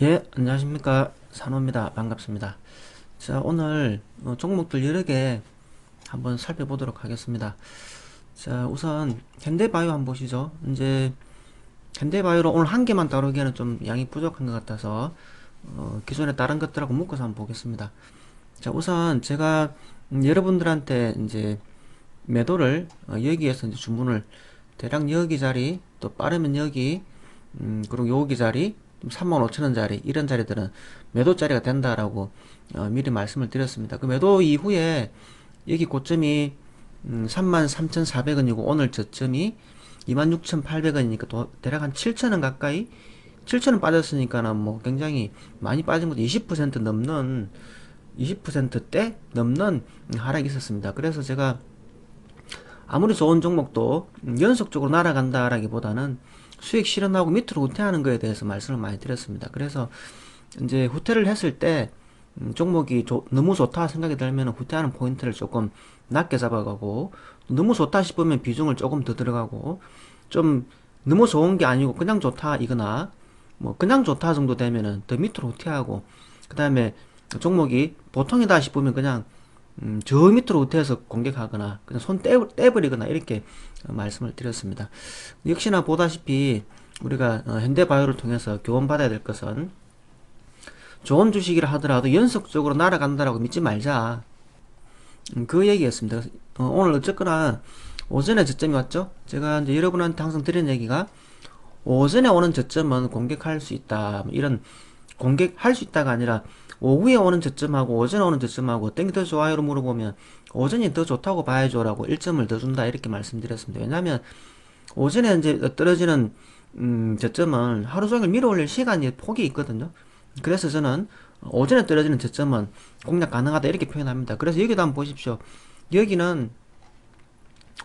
예, 안녕하십니까. 산호입니다. 반갑습니다. 자, 오늘 종목들 여러 개 한번 살펴보도록 하겠습니다. 자, 우선 현대바이오 한번 보시죠. 이제 현대바이오로 오늘 한 개만 다루기에는 좀 양이 부족한 것 같아서 기존에 다른 것들하고 묶어서 한번 보겠습니다. 자, 우선 제가 여러분들한테 이제 매도를 여기에서 이제 주문을 대략 여기 자리, 또 빠르면 여기, 그리고 여기 자리, 35,000원짜리 이런 자리들은 매도 자리가 된다라고 미리 말씀을 드렸습니다. 그 매도 이후에 여기 고점이 33,400원이고 오늘 저점이 26,800원이니까 또 대략 한 7,000원 가까이 7,000원 빠졌으니까는 뭐 굉장히 많이 빠진 것도 20% 넘는 20%대 넘는 하락이 있었습니다. 그래서 제가 아무리 좋은 종목도 연속적으로 날아간다라기보다는 수익 실현하고 밑으로 후퇴하는 거에 대해서 말씀을 많이 드렸습니다. 그래서 이제 후퇴를 했을 때 종목이 너무 좋다 생각이 들면 후퇴하는 포인트를 조금 낮게 잡아가고, 너무 좋다 싶으면 비중을 조금 더 들어가고, 좀 너무 좋은 게 아니고 그냥 좋다 이거나 뭐 그냥 좋다 정도 되면은 더 밑으로 후퇴하고, 그 다음에 종목이 보통이다 싶으면 그냥 저 밑으로 후퇴해서 공격하거나 그냥 손 떼버리거나 이렇게 말씀을 드렸습니다. 역시나 보다시피 우리가 현대바이오를 통해서 교훈받아야 될 것은, 좋은 주식이라 하더라도 연속적으로 날아간다라고 믿지 말자, 그 얘기였습니다. 오늘 어쨌거나 오전에 저점이 왔죠. 제가 이제 여러분한테 항상 드리는 얘기가, 오전에 오는 저점은 공격할 수 있다, 이런, 공격할 수 있다가 아니라 오후에 오는 저점하고 오전에 오는 저점하고 어떤 게 더 좋아요로 물어보면 오전이 더 좋다고 봐야죠 라고 1점을 더 준다 이렇게 말씀드렸습니다. 왜냐하면 오전에 이제 떨어지는 저점은 하루 종일 밀어 올릴 시간이 폭이 있거든요. 그래서 저는 오전에 떨어지는 저점은 공략 가능하다 이렇게 표현합니다. 그래서 여기도 한번 보십시오. 여기는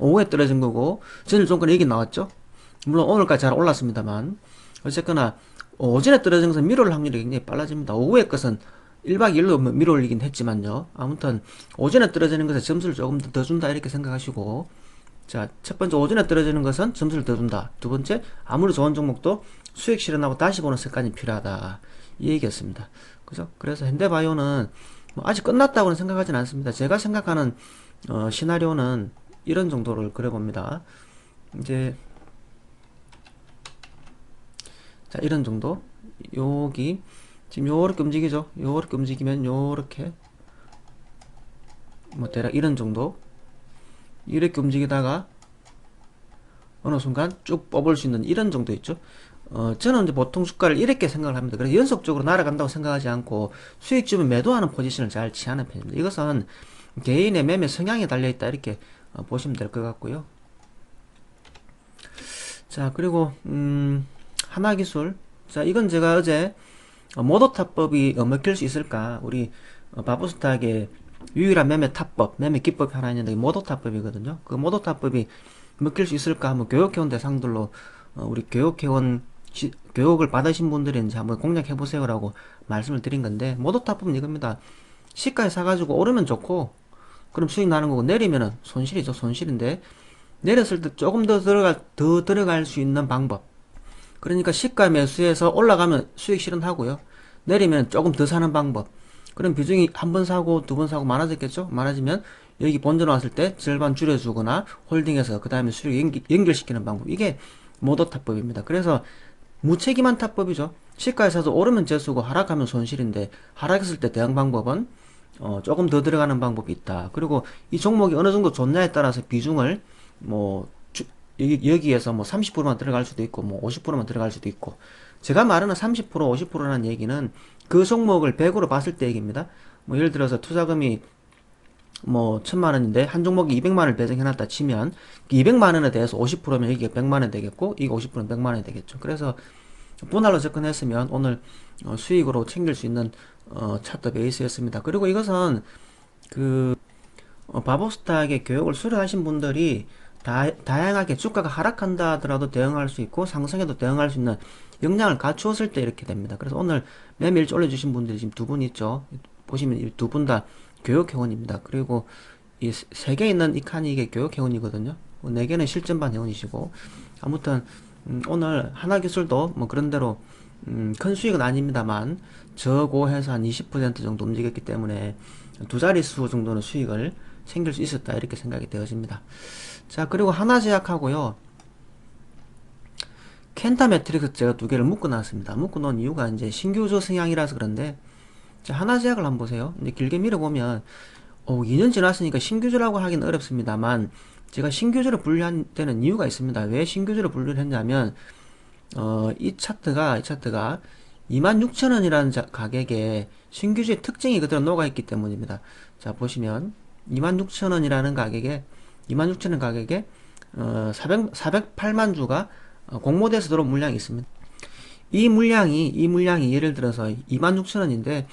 오후에 떨어진 거고 전일 종가는 여기 나왔죠. 물론 오늘까지 잘 올랐습니다만 어쨌거나 오전에 떨어진 것은 밀어올 확률이 굉장히 빨라집니다. 오후의 것은 1박 2일로 밀어올리긴 했지만요. 아무튼 오전에 떨어지는 것에 점수를 조금 더 준다 이렇게 생각하시고, 자, 첫 번째 오전에 떨어지는 것은 점수를 더 준다. 두 번째, 아무리 좋은 종목도 수익 실현하고 다시 보는 습관이 필요하다. 이 얘기였습니다. 그죠? 그래서 현대바이오는 뭐 아직 끝났다고는 생각하진 않습니다. 제가 생각하는 시나리오는 이런 정도를 그려봅니다. 이제 자, 이런 정도. 여기 지금 요렇게 움직이죠. 요렇게 움직이면 요렇게 뭐 대략 이런 정도, 이렇게 움직이다가 어느 순간 쭉 뽑을 수 있는 이런 정도 있죠. 저는 이제 보통 주가를 이렇게 생각을 합니다. 그래서 연속적으로 날아간다고 생각하지 않고 수익주면 매도하는 포지션을 잘 취하는 편입니다. 이것은 개인의 매매 성향에 달려있다 이렇게 보시면 될 것 같고요. 자, 그리고 하나기술. 자, 이건 제가 어제 모도타법이 먹힐 수 있을까, 우리 바보스탁의 유일한 매매 타법, 매매 기법이 하나 있는데 모도타법이거든요. 그 모도타법이 먹힐 수 있을까 한번 교육회원 대상들로 우리 교육회원 교육을 받으신 분들이 이제 한번 공략해보세요라고 말씀을 드린 건데, 모도타법은 이겁니다. 시가에 사가지고 오르면 좋고 그럼 수익 나는 거고, 내리면은 손실이죠. 손실인데 내렸을 때 조금 더 들어갈 수 있는 방법. 그러니까 시가 매수해서 올라가면 수익 실현하고요. 내리면 조금 더 사는 방법. 그럼 비중이 한 번 사고 두 번 사고 많아졌겠죠? 많아지면 여기 본전 왔을 때 절반 줄여주거나 홀딩해서 그 다음에 수익 연결시키는 방법. 이게 모도타법입니다. 그래서 무책임한 타법이죠. 시가에 사서 오르면 재수고 하락하면 손실인데, 하락했을 때 대응 방법은 조금 더 들어가는 방법이 있다. 그리고 이 종목이 어느 정도 좋냐에 따라서 비중을 뭐 여기에서 뭐 30%만 들어갈 수도 있고 뭐 50%만 들어갈 수도 있고, 제가 말하는 30% 50%라는 얘기는 그 종목을 100으로 봤을 때 얘기입니다. 뭐 예를 들어서 투자금이 뭐 1000만원인데 한 종목이 200만원을 배정해놨다 치면 200만원에 대해서 50%면 여기가 100만원 되겠고 이거 50%는 100만원이 되겠죠. 그래서 분할로 접근했으면 오늘 수익으로 챙길 수 있는 차트 베이스였습니다. 그리고 이것은 그 바보스탁의 교육을 수료하신 분들이 다양하게 주가가 하락한다 하더라도 대응할 수 있고 상승에도 대응할 수 있는 역량을 갖추었을 때 이렇게 됩니다. 그래서 오늘 매매 일지 올려주신 분들이 지금 두 분 있죠. 보시면 두 분 다 교육회원입니다. 그리고 이 세 개 있는 이 칸이 이게 교육회원이거든요. 네 개는 실전반 회원이시고, 아무튼 오늘 하나기술도 뭐 그런대로 큰 수익은 아닙니다만 저고해서 한 20% 정도 움직였기 때문에 두 자릿수 정도는 수익을 챙길 수 있었다 이렇게 생각이 되어집니다. 자, 그리고 하나제약하고요, 켄타매트릭스 제가 두 개를 묶어 놨습니다. 묶어 놓은 이유가 이제 신규조 성향이라서 그런데, 자, 하나제약을 한번 보세요. 이제 길게 밀어보면 2년 지났으니까 신규조라고 하기는 어렵습니다만 제가 신규조를 분류한 데는 이유가 있습니다. 왜 신규조를 분류를 했냐면 이 차트가 26,000원이라는 가격에 신규주의 특징이 그대로 녹아있기 때문입니다. 자, 보시면 26,000원이라는 가격에 26,000원 가격에 408만 주가 공모돼서 들어온 물량이 있습니다. 이 물량이 예를 들어서 26,000원인데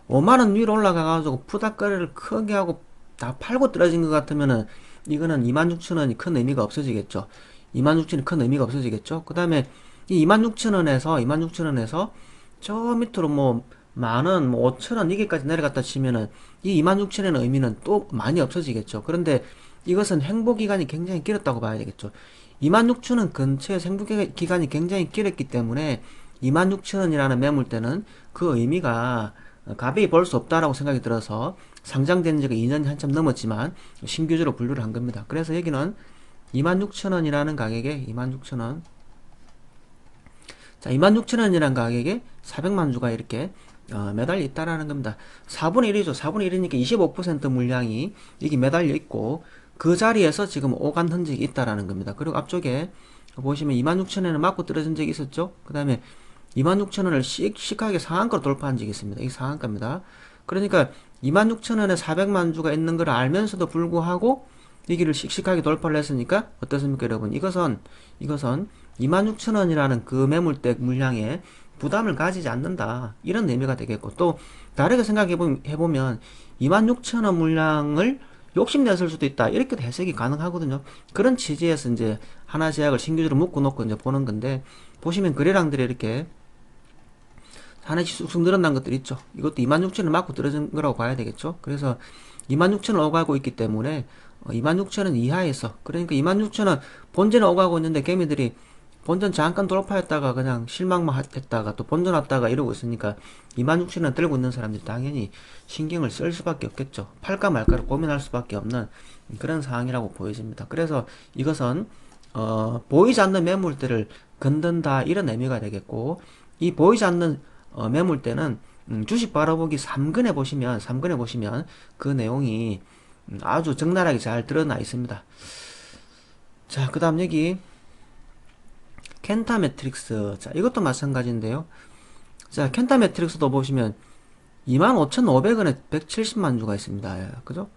5만원 위로 올라가가지고 푸닥거리를 크게 하고 다 팔고 떨어진 것 같으면은 이거는 26,000원이 큰 의미가 없어지겠죠. 26,000원이 큰 의미가 없어지겠죠. 그 다음에 이 26,000원에서 저 밑으로 뭐 만원, 뭐 5,000원 이게까지 내려갔다 치면은 이 26,000원의 의미는 또 많이 없어지겠죠. 그런데 이것은 행보기간이 굉장히 길었다고 봐야 되겠죠. 26,000원 근처에 행보기간이 굉장히 길었기 때문에 26,000원이라는 매물대는 그 의미가 가벼이 볼 수 없다라고 생각이 들어서 상장된 지가 2년이 한참 넘었지만 신규주로 분류를 한 겁니다. 그래서 여기는 26,000원이라는 가격에 26,000원, 자, 26,000원이라는 가격에 400만 주가 이렇게 매달려 있다라는 겁니다. 4분의 1이죠. 4분의 1이니까 25% 물량이 여기 매달려 있고 그 자리에서 지금 오간 흔적이 있다라는 겁니다. 그리고 앞쪽에 보시면 26,000원을 맞고 떨어진 적이 있었죠. 그 다음에 26,000원을 씩씩하게 상한가로 돌파한 적이 있습니다. 이게 상한가입니다. 그러니까 26,000원에 400만 주가 있는 걸 알면서도 불구하고 여기를 씩씩하게 돌파를 했으니까 어떻습니까, 여러분? 이것은 26,000원이라는 그 매물대 물량에 부담을 가지지 않는다. 이런 의미가 되겠고, 또 다르게 생각해보면 26,000원 물량을 욕심냈을 수도 있다. 이렇게도 해석이 가능하거든요. 그런 취지에서 이제 하나제약을 신규주로 묶어놓고 이제 보는 건데, 보시면 거래량들이 이렇게 하나씩 쑥쑥 늘어난 것들 있죠. 이것도 26,000원 맞고 떨어진 거라고 봐야 되겠죠. 그래서 26,000원 오가고 있기 때문에 26,000원 이하에서, 그러니까 26,000원 본전에 오가고 있는데 개미들이 본전 잠깐 돌파했다가 그냥 실망만 했다가 또 본전 왔다가 이러고 있으니까 26,000원 들고 있는 사람들이 당연히 신경을 쓸 수밖에 없겠죠. 팔까 말까를 고민할 수밖에 없는 그런 상황이라고 보여집니다. 그래서 이것은 보이지 않는 매물대를 건든다 이런 의미가 되겠고, 이 보이지 않는 매물대는 주식 바라보기 3근에 보시면 그 내용이 아주 적나라하게 잘 드러나 있습니다. 자, 그 다음 여기 켄타 매트릭스. 자, 이것도 마찬가지인데요. 자, 켄타 매트릭스도 보시면 25,500원에 170만 주가 있습니다. 예, 그죠?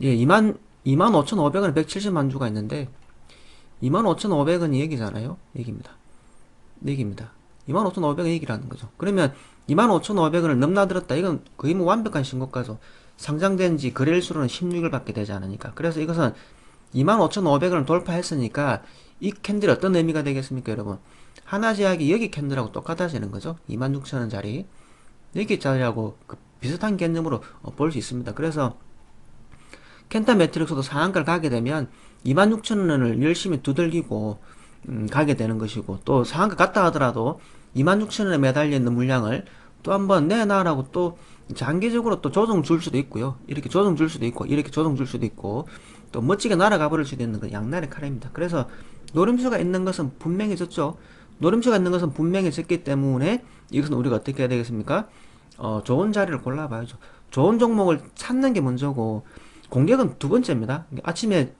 예, 25,500원에 170만 주가 있는데 25,500원이 여기잖아요. 여기입니다. 25,500원 얘기라는 거죠. 그러면 25,500원을 넘나들었다. 이건 거의 뭐 완벽한 신고가죠. 상장된 지 거래일수로는 16일 밖에 되지 않으니까. 그래서 이것은 25,500원을 돌파했으니까 이 캔들이 어떤 의미가 되겠습니까, 여러분? 하나제약이 여기 캔들하고 똑같아지는 거죠. 26,000원짜리. 여기 자리하고 그 비슷한 개념으로 볼 수 있습니다. 그래서 켄타 매트릭스도 상한가를 가게 되면 26,000원을 열심히 두들기고 가게 되는 것이고, 또 상한가 갔다 하더라도 26,000원에 매달려 있는 물량을 또 한번 내놔라고 또 장기적으로 또 조정 줄 수도 있고요. 이렇게 조정 줄 수도 있고, 이렇게 조정 줄 수도 있고, 또 멋지게 날아가 버릴 수도 있는 건 양날의 칼입니다. 그래서 노림수가 있는 것은 분명해졌죠. 노림수가 있는 것은 분명해졌기 때문에 이것은 우리가 어떻게 해야 되겠습니까? 좋은 자리를 골라봐야죠. 좋은 종목을 찾는 게 먼저고, 공격은 두 번째입니다. 아침에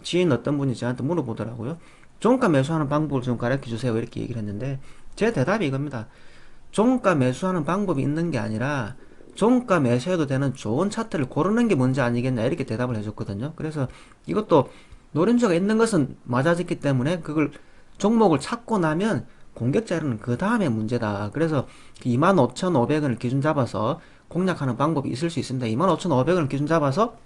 지인 어떤 분이 저한테 물어보더라고요. 종가 매수하는 방법을 좀 가르쳐 주세요. 이렇게 얘기를 했는데 제 대답이 이겁니다. 종가 매수하는 방법이 있는 게 아니라 종가 매수해도 되는 좋은 차트를 고르는 게 문제 아니겠냐 이렇게 대답을 해줬거든요. 그래서 이것도 노림수가 있는 것은 맞아졌기 때문에 그걸 종목을 찾고 나면 공격 자료는 그 다음에 문제다. 그래서 25,500원을 기준 잡아서 공략하는 방법이 있을 수 있습니다. 25,500원을 기준 잡아서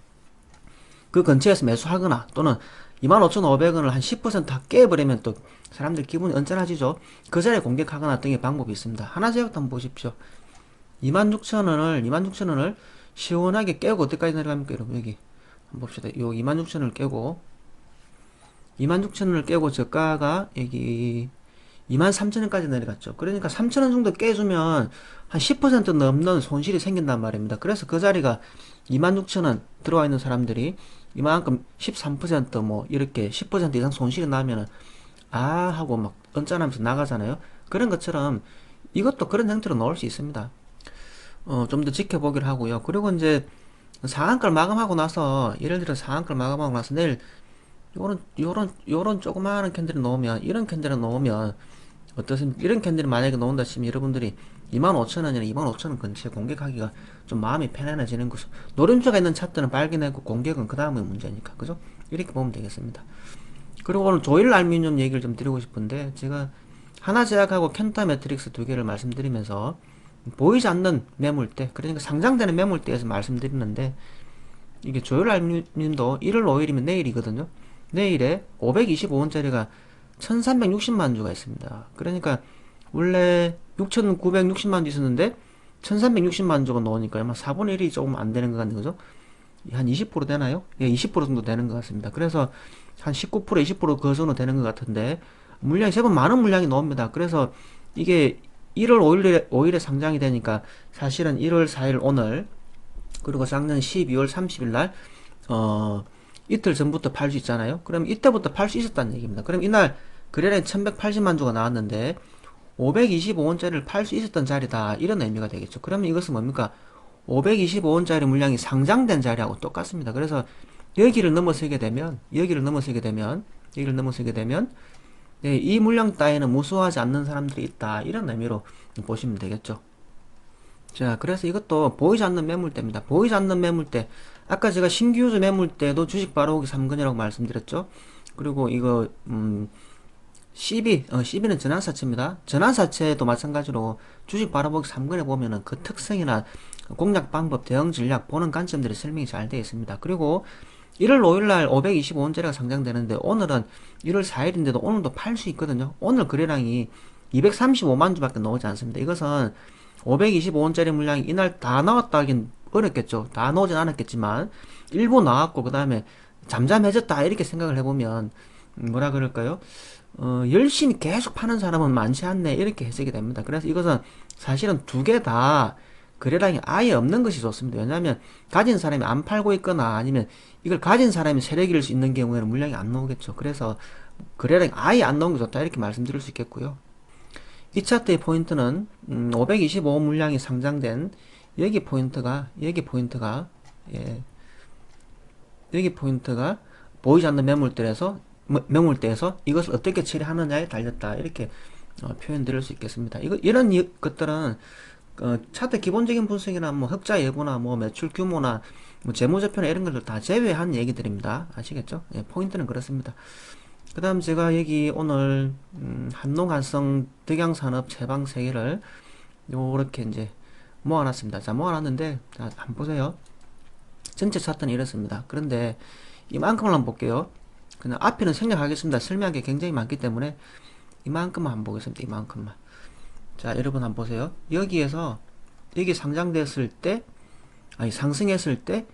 그 근처에서 매수하거나 또는 25,500원을 한 10%다 깨버리면 또 사람들 기분이 언짢아지죠. 그 자리에 공격하거나 등의 방법이 있습니다. 하나제약도 한번 보십시오. 26,000원을 시원하게 깨고 어디까지 내려갑니까, 여러분? 여기 한번 봅시다. 요 26,000원을 깨고 26,000원을 깨고 저가가 여기 23,000원까지 내려갔죠. 그러니까 3,000원 정도 깨주면 한 10% 넘는 손실이 생긴단 말입니다. 그래서 그 자리가 26,000원 들어와 있는 사람들이 이만큼 13%뭐 이렇게 10% 이상 손실이 나면은 아 하고 막 언짢아하면서 나가잖아요. 그런 것처럼 이것도 그런 형태로 나올 수 있습니다. 좀 더 지켜보기를 하고요. 그리고 이제 상한가를 마감하고 나서 예를 들어 상한가를 마감하고 나서 내일 요런 조그마한 캔들을 넣으면 이런 캔들을 넣으면 어떠십니까? 이런 캔들이 만약에 나온다 치면 여러분들이 25,000원이나 25,000원 근처에 공격하기가 좀 마음이 편안해지는 거죠. 노림수가 있는 차트는 발견하고 공격은 그 다음에 문제니까. 그죠? 이렇게 보면 되겠습니다. 그리고 오늘 조일 알루미늄 얘기를 좀 드리고 싶은데 제가 하나제약하고 켄타 매트릭스 두 개를 말씀드리면서 보이지 않는 매물대, 그러니까 상장되는 매물대에서 말씀드리는데 이게 조일 알루미늄도 1월 5일이면 내일이거든요. 내일에 525원짜리가 1360만 주가 있습니다. 그러니까 원래 6960만 주 있었는데 1360만 주가 나오니까 아마 4분의 1이 조금 안 되는 것 같은 거죠. 한 20% 되나요? 예, 20% 정도 되는 것 같습니다. 그래서 한 19%, 20%그 정도 되는 것 같은데 물량이 제법 많은 물량이 나옵니다. 그래서 이게 1월 5일에 상장이 되니까 사실은 1월 4일 오늘 그리고 작년 12월 30일 날 이틀 전부터 팔 수 있잖아요. 그럼 이때부터 팔 수 있었다는 얘기입니다. 그럼 이날 거래량이 1180만 주가 나왔는데 525원짜리를 팔 수 있었던 자리다, 이런 의미가 되겠죠. 그러면 이것은 뭡니까? 525원짜리 물량이 상장된 자리하고 똑같습니다. 그래서 여기를 넘어서게 되면 네, 이 물량 따위는 무수하지 않는 사람들이 있다, 이런 의미로 보시면 되겠죠. 자, 그래서 이것도 보이지 않는 매물대입니다. 보이지 않는 매물대. 아까 제가 신규주 매물대도 주식 바로오기 3근이라고 말씀드렸죠. 그리고 이거 CB는 전환사채입니다. 전환사채도 마찬가지로 주식 바로보기 3근에 보면은 그 특성이나 공략 방법, 대응 전략 보는 관점들이 설명이 잘 되어 있습니다. 그리고 1월 5일날 525원짜리가 상장되는데 오늘은 1월 4일인데도 오늘도 팔 수 있거든요. 오늘 거래량이 235만 주밖에 나오지 않습니다. 이것은 525원짜리 물량이 이날 다 나왔다 하긴 어렵겠죠. 다 나오진 않았겠지만 일부 나왔고 그 다음에 잠잠해졌다 이렇게 생각을 해보면 뭐라 그럴까요? 열심히 계속 파는 사람은 많지 않네, 이렇게 해석이 됩니다. 그래서 이것은 사실은 두 개 다 거래량이 아예 없는 것이 좋습니다. 왜냐하면 가진 사람이 안 팔고 있거나 아니면 이걸 가진 사람이 세력일 수 있는 경우에는 물량이 안 나오겠죠. 그래서 거래량이 아예 안 나온 게 좋다, 이렇게 말씀드릴 수 있겠고요. 이 차트의 포인트는 525 물량이 상장된 예, 여기 포인트가 보이지 않는 매물대에서 이것을 어떻게 처리하느냐에 달렸다, 이렇게 표현 드릴 수 있겠습니다. 이런 것들은 차트 기본적인 분석이나 뭐 흑자 예보나 뭐 매출 규모나 뭐 재무제표나 이런 것들 다 제외한 얘기들입니다. 아시겠죠? 예, 포인트는 그렇습니다. 그 다음 제가 여기 오늘 한농한성 덕양산업 제방 3개를 요렇게 이제 모아놨습니다. 자, 모아놨는데 자, 한번 보세요. 전체 차트는 이렇습니다. 그런데 이만큼을 한번 볼게요. 그냥 앞에는 생략하겠습니다. 설명한 게 굉장히 많기 때문에 이만큼만 한번 보겠습니다. 이만큼만. 자, 여러분 한번 보세요. 여기에서 여기 상장됐을 때, 아니 상승했을 때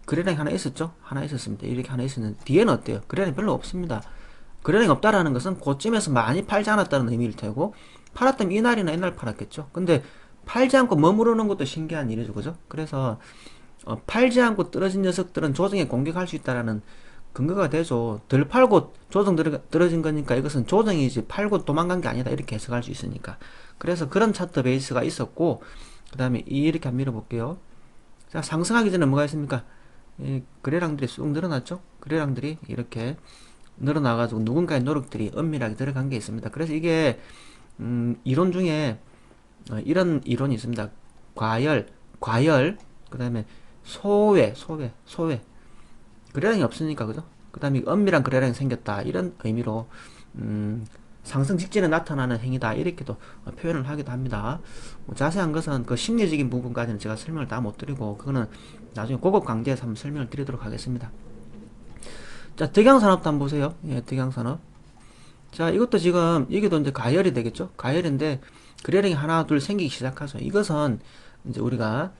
거래량이 하나 있었죠? 하나 있었습니다. 이렇게 하나 있었는데 뒤에는 어때요? 거래량이 별로 없습니다. 거래량이 없다라는 것은 고점에서 많이 팔지 않았다는 의미일 테고, 팔았다면 이날이나 이날 팔았겠죠. 근데 팔지 않고 머무르는 것도 신기한 일이죠. 그죠? 그래서 팔지 않고 떨어진 녀석들은 조정에 공격할 수 있다라는 근거가 되죠. 덜 팔고 조정 떨어진 거니까 이것은 조정이지 팔고 도망간 게 아니다, 이렇게 해석할 수 있으니까. 그래서 그런 차트 베이스가 있었고, 그 다음에 이렇게 한번 밀어볼게요. 자, 상승하기 전에 뭐가 있습니까? 거래량들이 쑥 늘어났죠. 거래량들이 이렇게 늘어나가지고 누군가의 노력들이 엄밀하게 들어간 게 있습니다. 그래서 이게 이론 중에 이런 이론이 있습니다. 과열, 그 다음에 소외. 거래량이 없으니까, 그죠? 그 다음에 엄밀한 거래량이 생겼다, 이런 의미로 상승 직전에 나타나는 행위다, 이렇게도 표현을 하기도 합니다. 뭐 자세한 것은 그 심리적인 부분까지는 제가 설명을 다 못 드리고 그거는 나중에 고급 강좌에서 한번 설명을 드리도록 하겠습니다. 자, 덕양산업도 한번 보세요. 예, 덕양산업. 자, 이것도 지금 여기도 이제 가열이 되겠죠? 가열인데 거래량이 하나 둘 생기기 시작하죠. 이것은 이제 우리가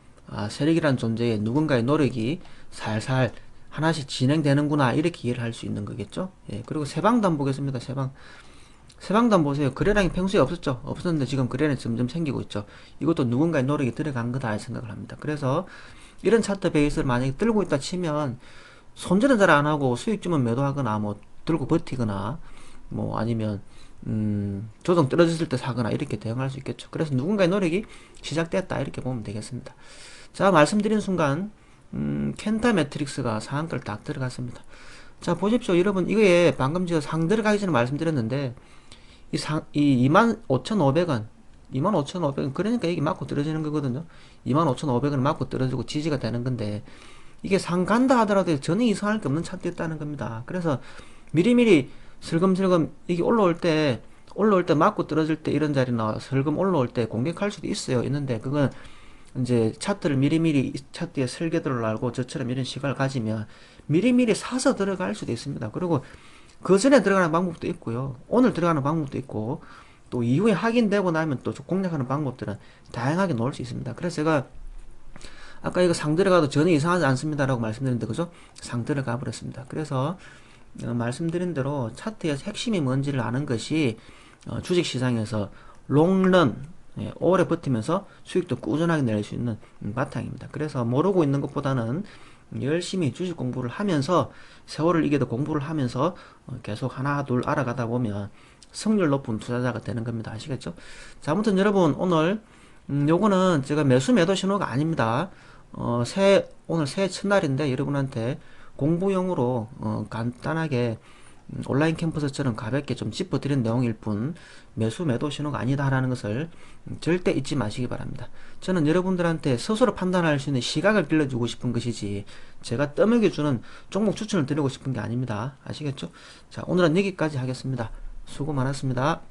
세력이란 존재의 누군가의 노력이 살살 하나씩 진행되는구나, 이렇게 이해를 할 수 있는 거겠죠. 예, 그리고 세방도 한번 보겠습니다. 세방. 세방도 보세요. 거래량이 평소에 없었죠. 없었는데 지금 거래량이 점점 생기고 있죠. 이것도 누군가의 노력이 들어간 거다 생각을 합니다. 그래서 이런 차트 베이스를 만약에 들고 있다 치면 손절은 잘 안 하고 수익 주면 매도하거나 뭐 들고 버티거나 뭐 아니면 조정 떨어졌을 때 사거나 이렇게 대응할 수 있겠죠. 그래서 누군가의 노력이 시작됐다 이렇게 보면 되겠습니다. 자, 말씀드린 순간 켄타 매트릭스가 상한가를 딱 들어갔습니다. 자, 보십시오. 여러분, 이거에 방금 제가 상 들어가기 전에 말씀드렸는데 이 25,500원 25,500원 그러니까 이게 맞고 떨어지는 거거든요. 25,500원 맞고 떨어지고 지지가 되는 건데 이게 상 간다 하더라도 전혀 이상할 게 없는 차트였다는 겁니다. 그래서 미리미리 슬금슬금 이게 올라올 때 맞고 떨어질 때 이런 자리나 슬금 올라올 때 공격할 수도 있어요. 있는데 그건 이제 차트를 미리미리 차트의 설계도를 알고 저처럼 이런 시간을 가지면 미리미리 사서 들어갈 수도 있습니다. 그리고 그 전에 들어가는 방법도 있고요. 오늘 들어가는 방법도 있고 또 이후에 확인되고 나면 또 공략하는 방법들은 다양하게 놓을 수 있습니다. 그래서 제가 아까 이거 상 들어가도 전혀 이상하지 않습니다라고 말씀드렸는데 그죠? 상 들어가 버렸습니다. 그래서 말씀드린 대로 차트의 핵심이 뭔지를 아는 것이 주식시장에서 롱런 오래 버티면서 수익도 꾸준하게 낼 수 있는 바탕입니다. 그래서 모르고 있는 것보다는 열심히 주식 공부를 하면서 세월을 이겨도 공부를 하면서 계속 하나 둘 알아가다 보면 승률 높은 투자자가 되는 겁니다. 아시겠죠? 자, 아무튼 여러분 오늘 요거는 제가 매수 매도 신호가 아닙니다. 오늘 새해 첫날인데 여러분한테 공부용으로 간단하게 온라인 캠퍼스처럼 가볍게 좀 짚어드린 내용일 뿐 매수 매도 신호가 아니다라는 것을 절대 잊지 마시기 바랍니다. 저는 여러분들한테 스스로 판단할 수 있는 시각을 빌려주고 싶은 것이지 제가 떠먹여주는 종목 추천을 드리고 싶은 게 아닙니다. 아시겠죠? 자, 오늘은 여기까지 하겠습니다. 수고 많았습니다.